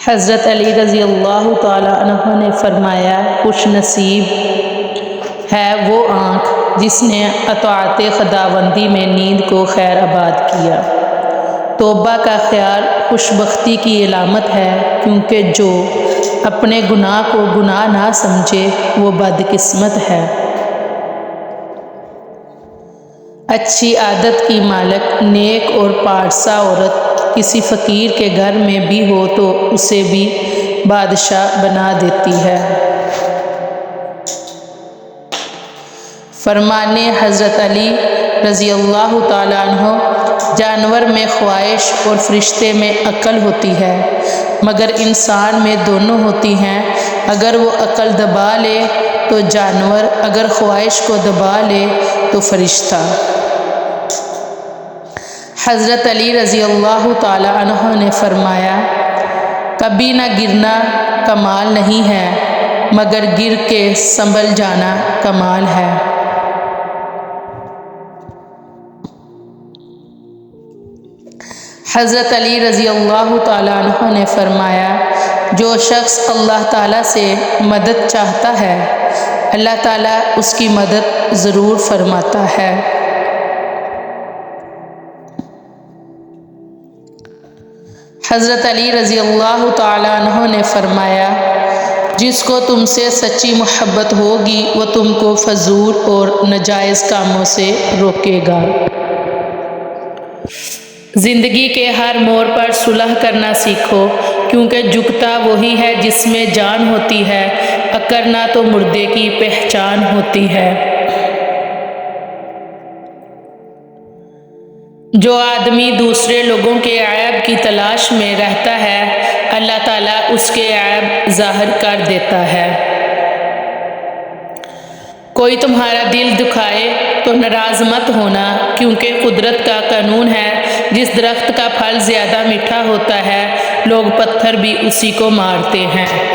حضرت علی رضی اللہ تعالیٰ عنہ نے فرمایا، خوش نصیب ہے وہ آنکھ جس نے اطاعت خداوندی میں نیند کو خیر آباد کیا۔ توبہ کا خیال خوش بختی کی علامت ہے، کیونکہ جو اپنے گناہ کو گناہ نہ سمجھے وہ بدقسمت ہے۔ اچھی عادت کی مالک نیک اور پارسا عورت کسی فقیر کے گھر میں بھی ہو تو اسے بھی بادشاہ بنا دیتی ہے۔ فرمان حضرت علی رضی اللہ تعالیٰ عنہ، جانور میں خواہش اور فرشتے میں عقل ہوتی ہے، مگر انسان میں دونوں ہوتی ہیں۔ اگر وہ عقل دبا لے تو جانور، اگر خواہش کو دبا لے تو فرشتہ۔ حضرت علی رضی اللہ تعالیٰ عنہ نے فرمایا، کبھی نہ گرنا کمال نہیں ہے، مگر گر کے سنبھل جانا کمال ہے۔ حضرت علی رضی اللہ تعالیٰ عنہ نے فرمایا، جو شخص اللہ تعالیٰ سے مدد چاہتا ہے، اللہ تعالیٰ اس کی مدد ضرور فرماتا ہے۔ حضرت علی رضی اللہ تعالیٰ عنہ نے فرمایا، جس کو تم سے سچی محبت ہوگی وہ تم کو فضول اور ناجائز کاموں سے روکے گا۔ زندگی کے ہر موڑ پر صلح کرنا سیکھو، کیونکہ جھکتا وہی ہے جس میں جان ہوتی ہے، اکڑنا تو مردے کی پہچان ہوتی ہے۔ جو آدمی دوسرے لوگوں کے عیب کی تلاش میں رہتا ہے، اللہ تعالیٰ اس کے عیب ظاہر کر دیتا ہے۔ کوئی تمہارا دل دکھائے تو ناراض مت ہونا، کیونکہ قدرت کا قانون ہے، جس درخت کا پھل زیادہ میٹھا ہوتا ہے، لوگ پتھر بھی اسی کو مارتے ہیں۔